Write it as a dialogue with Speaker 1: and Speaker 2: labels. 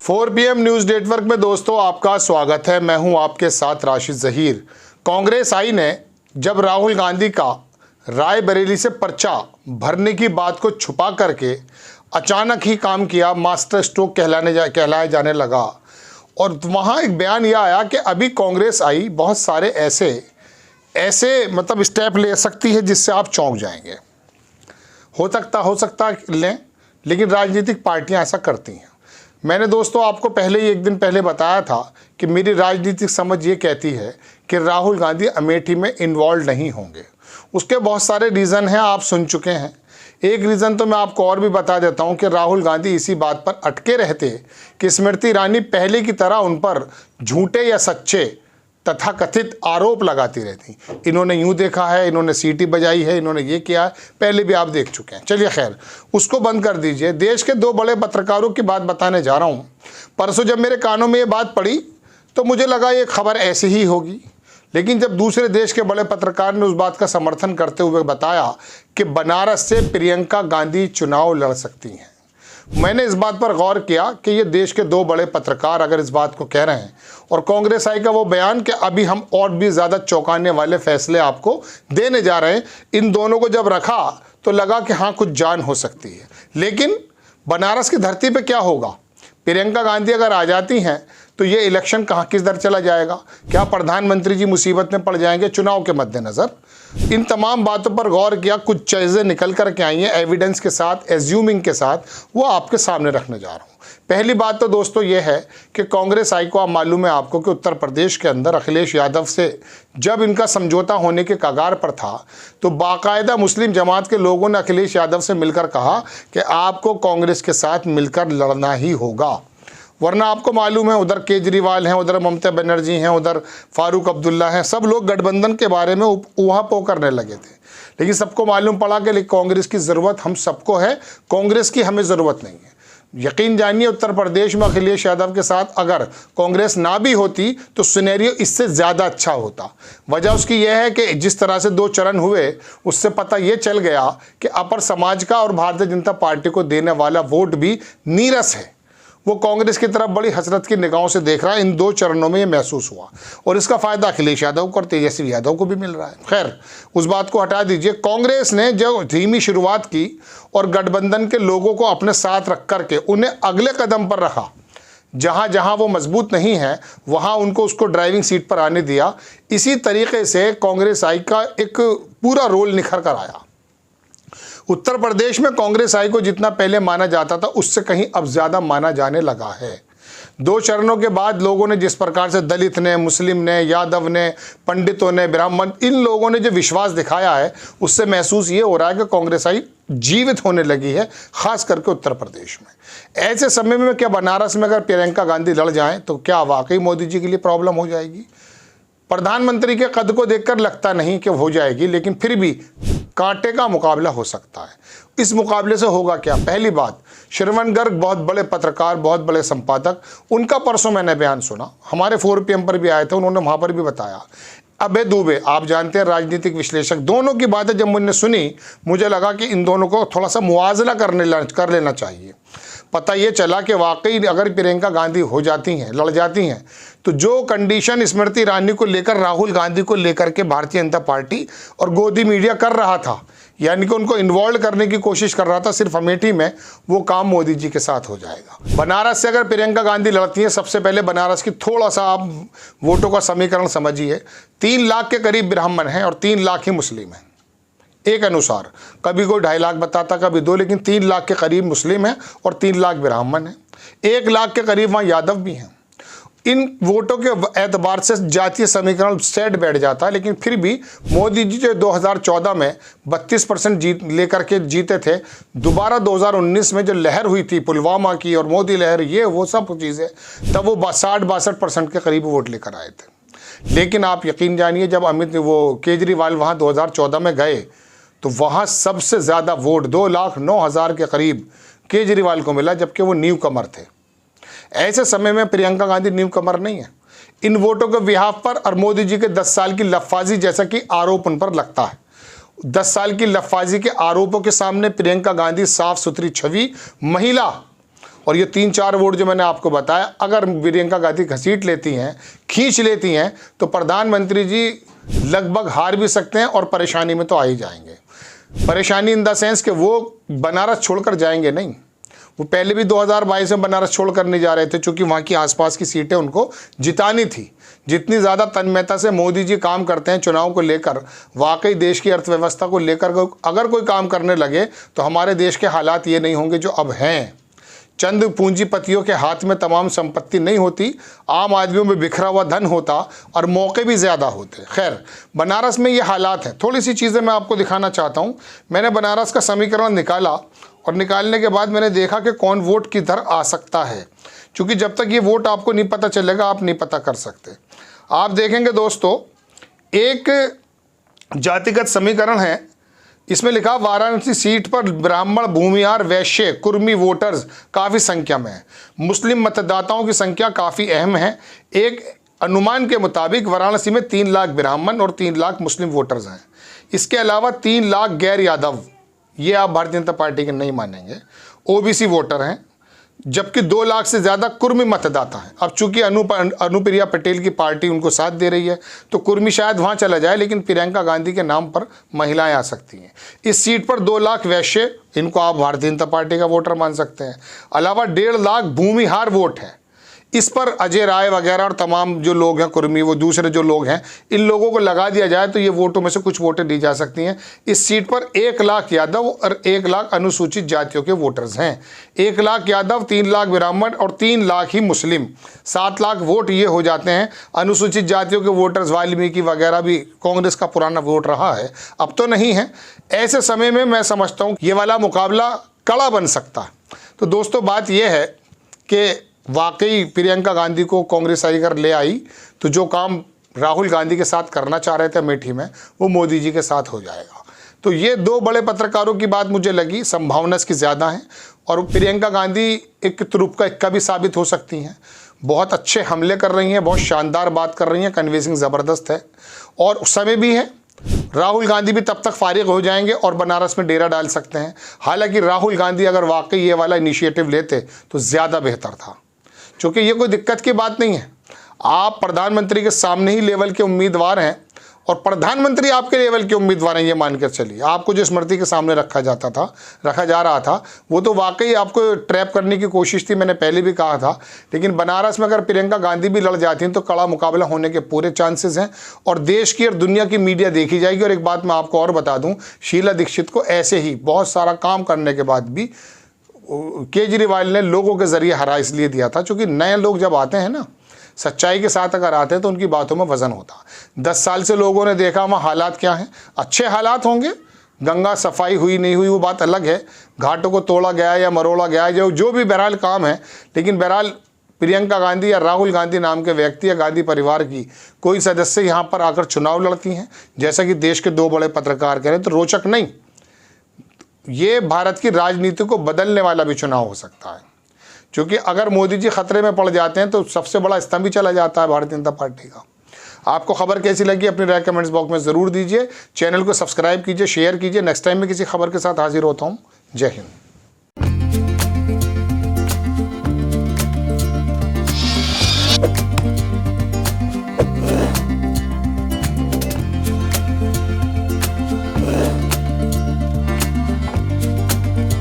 Speaker 1: 4 PM news network में दोस्तों आपका स्वागत है। मैं हूं आपके साथ राशिद ज़हीर। कांग्रेस आई ने जब राहुल गांधी का रायबरेली से पर्चा भरने की बात को छुपा करके अचानक ही काम किया, मास्टर स्ट्रोक कहलाया जाने लगा। और वहाँ एक बयान यह आया कि अभी कांग्रेस आई बहुत सारे ऐसे मतलब स्टेप ले सकती है जिससे आप चौंक जाएंगे। हो सकता लें, लेकिन राजनीतिक पार्टियां ऐसा करती हैं। मैंने दोस्तों आपको पहले ही एक दिन पहले बताया था कि मेरी राजनीतिक समझ ये कहती है कि राहुल गांधी अमेठी में इन्वॉल्व नहीं होंगे। उसके बहुत सारे रीज़न हैं, आप सुन चुके हैं। एक रीज़न तो मैं आपको और भी बता देता हूं कि राहुल गांधी इसी बात पर अटके रहते कि स्मृति ईरानी पहले की तरह उन पर झूठे या सच्चे तथाकथित आरोप लगाती रहती। इन्होंने यूं देखा है, इन्होंने सीटी बजाई है, इन्होंने ये किया है, पहले भी आप देख चुके हैं। चलिए खैर, उसको बंद कर दीजिए। देश के 2 बड़े पत्रकारों की बात बताने जा रहा हूँ। परसों जब मेरे कानों में ये बात पड़ी तो मुझे लगा ये खबर ऐसी ही होगी, लेकिन जब दूसरे देश के बड़े पत्रकार ने उस बात का समर्थन करते हुए बताया कि बनारस से प्रियंका गांधी चुनाव लड़ सकती हैं, मैंने इस बात पर गौर किया कि ये देश के 2 बड़े पत्रकार अगर इस बात को कह रहे हैं और कांग्रेस आई का वो बयान कि अभी हम और भी ज़्यादा चौंकाने वाले फैसले आपको देने जा रहे हैं, इन दोनों को जब रखा तो लगा कि हाँ कुछ जान हो सकती है। लेकिन बनारस की धरती पे क्या होगा? प्रियंका गांधी अगर आ जाती हैं तो ये इलेक्शन कहाँ किधर चला जाएगा? क्या प्रधानमंत्री जी मुसीबत में पड़ जाएंगे चुनाव के मद्देनज़र? इन तमाम बातों पर गौर किया, कुछ चीज़ें निकल कर के आई हैं एविडेंस के साथ, एज्यूमिंग के साथ, वो आपके सामने रखने जा रहा हूँ। पहली बात तो दोस्तों ये है कि कांग्रेस आई को आप मालूम है आपको कि उत्तर प्रदेश के अंदर अखिलेश यादव से जब इनका समझौता होने के कगार पर था तो बाकायदा मुस्लिम जमात के लोगों ने अखिलेश यादव से मिलकर कहा कि आपको कांग्रेस के साथ मिलकर लड़ना ही होगा, वरना आपको मालूम है उधर केजरीवाल हैं, उधर ममता बनर्जी हैं, उधर फारूक अब्दुल्ला हैं, सब लोग गठबंधन के बारे में ऊहापोह करने लगे थे। लेकिन सबको मालूम पड़ा कि कांग्रेस की ज़रूरत हम सबको है, कांग्रेस की हमें ज़रूरत नहीं है। यकीन जानिए उत्तर प्रदेश में अखिलेश यादव के साथ अगर कांग्रेस ना भी होती तो सिनेरियो इससे ज़्यादा अच्छा होता। वजह उसकी यह है कि जिस तरह से 2 चरण हुए उससे पता ये चल गया कि अपर समाज का और भारतीय जनता पार्टी को देने वाला वोट भी नीरस है, वो कांग्रेस की तरफ बड़ी हसरत की निगाहों से देख रहा है। इन 2 चरणों में ये महसूस हुआ और इसका फ़ायदा अखिलेश यादव को और तेजस्वी यादव को भी मिल रहा है। खैर उस बात को हटा दीजिए। कांग्रेस ने जो धीमी शुरुआत की और गठबंधन के लोगों को अपने साथ रख करके उन्हें अगले कदम पर रखा, जहाँ जहाँ वो मजबूत नहीं है वहाँ उनको उसको ड्राइविंग सीट पर आने दिया। इसी तरीके से कांग्रेस आई का एक पूरा रोल निखर कर आया। उत्तर प्रदेश में कांग्रेस आई को जितना पहले माना जाता था उससे कहीं अब ज़्यादा माना जाने लगा है। 2 चरणों के बाद लोगों ने जिस प्रकार से दलित ने, मुस्लिम ने, यादव ने, पंडितों ने, ब्राह्मण, इन लोगों ने जो विश्वास दिखाया है उससे महसूस ये हो रहा है कि कांग्रेस आई जीवित होने लगी है, खास करके उत्तर प्रदेश में। ऐसे समय में क्या बनारस में अगर प्रियंका गांधी लड़ जाएं तो क्या वाकई मोदी जी के लिए प्रॉब्लम हो जाएगी? प्रधानमंत्री के कद को देखकर लगता नहीं कि हो जाएगी, लेकिन फिर भी कांटे का मुकाबला हो सकता है। इस मुकाबले से होगा क्या? पहली बात, श्रवण गर्ग बहुत बड़े पत्रकार, बहुत बड़े संपादक, उनका परसों मैंने बयान सुना, हमारे 4 PM पर भी आए थे, उन्होंने वहाँ पर भी बताया। अभय दुबे आप जानते हैं राजनीतिक विश्लेषक, दोनों की बातें जब मैंने सुनी मुझे लगा कि इन दोनों को थोड़ा सा मुआवजा कर लेना चाहिए। पता ये चला कि वाकई अगर प्रियंका गांधी हो जाती हैं, लड़ जाती हैं, तो जो कंडीशन स्मृति ईरानी को लेकर, राहुल गांधी को लेकर के भारतीय जनता पार्टी और गोदी मीडिया कर रहा था, यानी कि उनको इन्वॉल्व करने की कोशिश कर रहा था सिर्फ अमेठी में, वो काम मोदी जी के साथ हो जाएगा। बनारस से अगर प्रियंका गांधी लड़ती है, सबसे पहले बनारस की थोड़ा सा आप वोटों का समीकरण समझिए। 3 लाख के करीब ब्राह्मण हैं और 3 लाख ही मुस्लिम हैं, एक अनुसार, कभी कोई 2.5 लाख बताता, कभी 2, लेकिन 3 लाख के करीब मुस्लिम हैं और 3 लाख ब्राह्मण हैं। 1 लाख के करीब वहाँ यादव भी हैं। इन वोटों के एतबार से जातीय समीकरण सेट बैठ जाता है, लेकिन फिर भी मोदी जी जो 2014 में 32% लेकर के जीते थे, दोबारा 2019 में जो लहर हुई थी पुलवामा की और मोदी लहर, ये वो सब चीज़ें, तब वो 60-62% के करीब वोट लेकर आए थे। लेकिन आप यकीन जानिए जब केजरीवाल वहाँ 2014 में गए तो वहाँ सबसे ज़्यादा वोट 2,09,000 के करीब केजरीवाल को मिला, जबकि वो न्यू कमर थे। ऐसे समय में प्रियंका गांधी न्यू कमर नहीं है। इन वोटों के बिहाफ पर और मोदी जी के 10 साल की लफाजी जैसा कि आरोप उन पर लगता है, 10 साल की लफाजी के आरोपों के सामने प्रियंका गांधी साफ सुथरी छवि, महिला और ये 3-4 वोट जो मैंने आपको बताया, अगर प्रियंका गांधी घसीट लेती हैं, खींच लेती हैं, तो प्रधानमंत्री जी लगभग हार भी सकते हैं और परेशानी में तो आ ही जाएंगे। परेशानी इन द सेंस कि वो बनारस छोड़कर जाएंगे नहीं। वो पहले भी 2022 में बनारस छोड़कर नहीं जा रहे थे, क्योंकि वहाँ की आसपास की सीटें उनको जितानी थी। जितनी ज़्यादा तन्मयता से मोदी जी काम करते हैं चुनाव को लेकर, वाकई देश की अर्थव्यवस्था को लेकर अगर कोई काम करने लगे तो हमारे देश के हालात ये नहीं होंगे जो अब हैं। चंद पूंजीपतियों के हाथ में तमाम संपत्ति नहीं होती, आम आदमियों में बिखरा हुआ धन होता और मौके भी ज़्यादा होते। खैर, बनारस में ये हालात हैं। थोड़ी सी चीज़ें मैं आपको दिखाना चाहता हूँ। मैंने बनारस का समीकरण निकाला और निकालने के बाद मैंने देखा कि कौन वोट किधर आ सकता है, क्योंकि जब तक ये वोट आपको नहीं पता चलेगा आप नहीं पता कर सकते। आप देखेंगे दोस्तों, एक जातिगत समीकरण है, इसमें लिखा वाराणसी सीट पर ब्राह्मण, भूमिहार, वैश्य, कुर्मी वोटर्स काफ़ी संख्या में है। मुस्लिम मतदाताओं की संख्या काफ़ी अहम है। एक अनुमान के मुताबिक वाराणसी में 3 लाख ब्राह्मण और 3 लाख मुस्लिम वोटर्स हैं। इसके अलावा 3 लाख गैर यादव, ये आप भारतीय जनता पार्टी के नहीं मानेंगे, ओबीसी वोटर हैं, जबकि 2 लाख से ज़्यादा कुर्मी मतदाता हैं। अब चूंकि अनुप्रिया पटेल की पार्टी उनको साथ दे रही है तो कुर्मी शायद वहाँ चला जाए, लेकिन प्रियंका गांधी के नाम पर महिलाएं आ सकती हैं। इस सीट पर 2 लाख वैश्य, इनको आप भारतीय जनता पार्टी का वोटर मान सकते हैं। अलावा 1.5 लाख भूमिहार वोट है। इस पर अजय राय वगैरह और तमाम जो लोग हैं कुर्मी, वो दूसरे जो लोग हैं, इन लोगों को लगा दिया जाए तो ये वोटों में से कुछ वोटें दी जा सकती हैं। इस सीट पर 1 लाख यादव और 1 लाख अनुसूचित जातियों के वोटर्स हैं। 1 लाख यादव, 3 लाख ब्राह्मण और 3 लाख ही मुस्लिम, 7 लाख वोट ये हो जाते हैं। अनुसूचित जातियों के वोटर्स, वाल्मीकि वगैरह भी कांग्रेस का पुराना वोट रहा है, अब तो नहीं है। ऐसे समय में मैं समझता हूँ ये वाला मुकाबला कड़ा बन सकता है। तो दोस्तों, बात यह है कि वाकई प्रियंका गांधी को कांग्रेस अगर ले आई तो जो काम राहुल गांधी के साथ करना चाह रहे थे अमेठी में, वो मोदी जी के साथ हो जाएगा। तो ये 2 बड़े पत्रकारों की बात मुझे लगी, संभावना इसकी ज़्यादा है। और प्रियंका गांधी एक तुरुप का इक्का भी साबित हो सकती हैं। बहुत अच्छे हमले कर रही हैं, बहुत शानदार बात कर रही हैं, कन्विंसिंग ज़बरदस्त है और समय भी है। राहुल गांधी भी तब तक फारिग हो जाएंगे और बनारस में डेरा डाल सकते हैं। हालांकि राहुल गांधी अगर वाकई ये वाला इनिशिएटिव लेते तो ज़्यादा बेहतर था, क्योंकि ये कोई दिक्कत की बात नहीं है। आप प्रधानमंत्री के सामने ही लेवल के उम्मीदवार हैं और प्रधानमंत्री आपके लेवल के उम्मीदवार हैं, ये मानकर चलिए। आपको जो स्मृति के सामने रखा जा रहा था वो तो वाकई आपको ट्रैप करने की कोशिश थी, मैंने पहले भी कहा था। लेकिन बनारस में अगर प्रियंका गांधी भी लड़ जाती हैं तो कड़ा मुकाबला होने के पूरे चांसेस हैं और देश की और दुनिया की मीडिया देखी जाएगी। और एक बात मैं आपको और बता दूँ, शीला दीक्षित को ऐसे ही बहुत सारा काम करने के बाद भी केजरीवाल ने लोगों के जरिए हरा इसलिए दिया था, क्योंकि नए लोग जब आते हैं ना, सच्चाई के साथ अगर आते हैं तो उनकी बातों में वजन होता। 10 साल से लोगों ने देखा वहाँ हालात क्या हैं। अच्छे हालात होंगे, गंगा सफाई हुई नहीं हुई वो बात अलग है, घाटों को तोड़ा गया या मरोड़ा गया, जो भी बहरहाल काम है। लेकिन बहरहाल प्रियंका गांधी या राहुल गांधी नाम के व्यक्ति या गांधी परिवार की कोई सदस्य यहाँ पर आकर चुनाव लड़ती हैं, जैसा कि देश के 2 बड़े पत्रकार कह रहे हैं, तो रोचक नहीं, ये भारत की राजनीति को बदलने वाला भी चुनाव हो सकता है। क्योंकि अगर मोदी जी खतरे में पड़ जाते हैं तो सबसे बड़ा स्तंभ ही चला जाता है भारतीय जनता पार्टी का। आपको खबर कैसी लगी अपनी राय कमेंट्स बॉक्स में ज़रूर दीजिए। चैनल को सब्सक्राइब कीजिए, शेयर कीजिए। नेक्स्ट टाइम में किसी खबर के साथ हाजिर होता हूँ। जय हिंद।